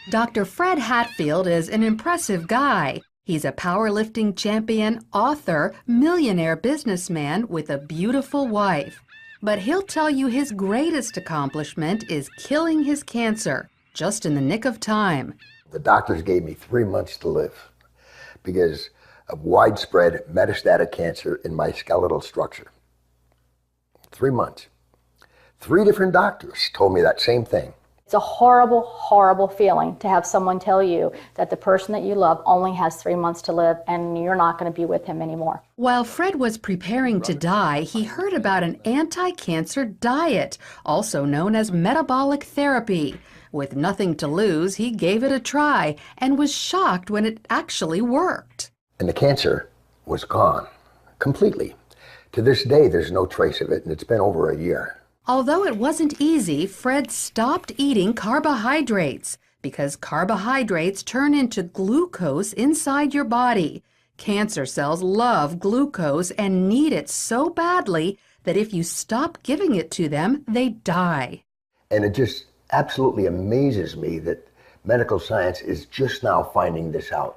Dr. Fred Hatfield is an impressive guy. He's a powerlifting champion, author, millionaire businessman with a beautiful wife. But he'll tell you his greatest accomplishment is killing his cancer, just in the nick of time. The doctors gave me 3 months to live because of widespread metastatic cancer in my skeletal structure. 3 months. 3 different doctors told me that same thing. It's a horrible, horrible feeling to have someone tell you that the person that you love only has 3 months to live and you're not going to be with him anymore. While Fred was preparing to die, he heard about an anti-cancer diet, also known as metabolic therapy. With nothing to lose, he gave it a try and was shocked when it actually worked. And the cancer was gone completely. To this day, there's no trace of it, and it's been over a year. Although it wasn't easy, Fred stopped eating carbohydrates because carbohydrates turn into glucose inside your body. Cancer cells love glucose and need it so badly that if you stop giving it to them, they die. And it just absolutely amazes me that medical science is just now finding this out.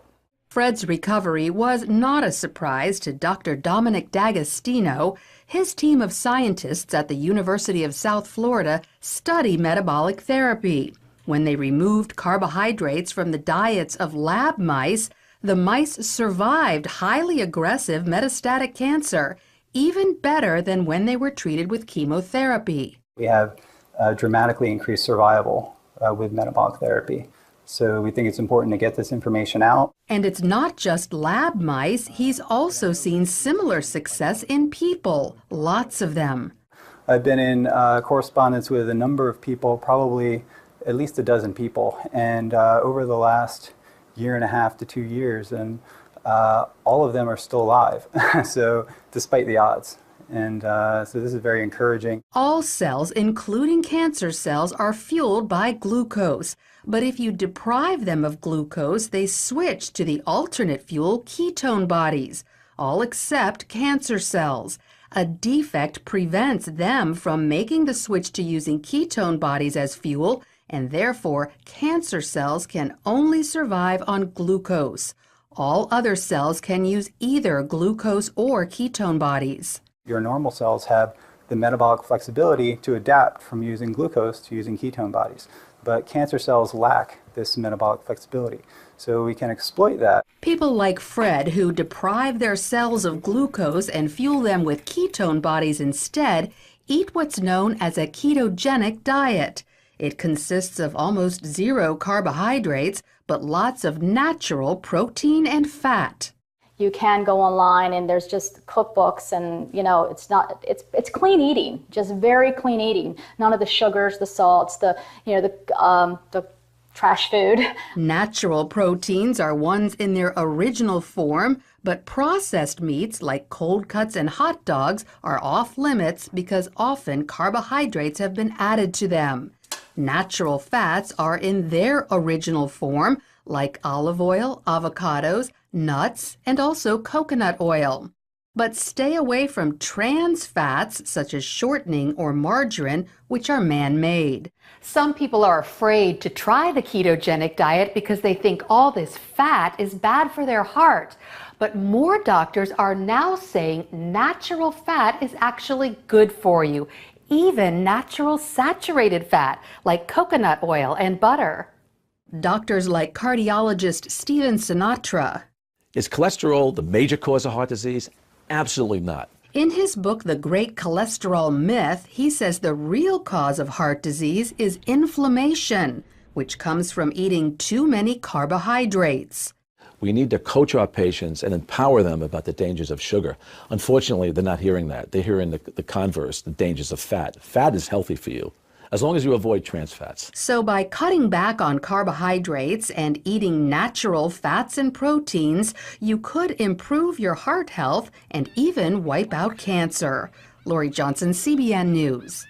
Fred's recovery was not a surprise to Dr. Dominic D'Agostino. His team of scientists at the University of South Florida study metabolic therapy. When they removed carbohydrates from the diets of lab mice, the mice survived highly aggressive metastatic cancer, even better than when they were treated with chemotherapy. We have dramatically increased survival with metabolic therapy. So we think it's important to get this information out. And it's not just lab mice. He's also seen similar success in people, lots of them. I've been in correspondence with a number of people, probably at least a dozen people, and over the last 1.5 to 2 years, and all of them are still alive, so despite the odds. And so this is very encouraging. All cells, including cancer cells, are fueled by glucose. But if you deprive them of glucose, they switch to the alternate fuel ketone bodies, all except cancer cells. A defect prevents them from making the switch to using ketone bodies as fuel, and therefore cancer cells can only survive on glucose. All other cells can use either glucose or ketone bodies. Your normal cells have the metabolic flexibility to adapt from using glucose to using ketone bodies. But cancer cells lack this metabolic flexibility, so we can exploit that. People like Fred, who deprive their cells of glucose and fuel them with ketone bodies instead, eat what's known as a ketogenic diet. It consists of almost 0 carbohydrates, but lots of natural protein and fat. You can go online and there's just cookbooks and, it's clean eating, just very clean eating. None of the sugars, the salts, the trash food. Natural proteins are ones in their original form, but processed meats like cold cuts and hot dogs are off limits because often carbohydrates have been added to them. Natural fats are in their original form, like olive oil, avocados, nuts, and also coconut oil. But stay away from trans fats such as shortening or margarine, which are man-made. Some people are afraid to try the ketogenic diet because they think all this fat is bad for their heart. But more doctors are now saying natural fat is actually good for you, even natural saturated fat like coconut oil and butter. Doctors like cardiologist Stephen Sinatra. Is cholesterol the major cause of heart disease? Absolutely not. In his book, The Great Cholesterol Myth, he says the real cause of heart disease is inflammation, which comes from eating too many carbohydrates. We need to coach our patients and empower them about the dangers of sugar. Unfortunately, they're not hearing that. They're hearing the converse, the dangers of fat. Fat is healthy for you, as long as you avoid trans fats. So by cutting back on carbohydrates and eating natural fats and proteins, you could improve your heart health and even wipe out cancer. Lori Johnson, CBN News.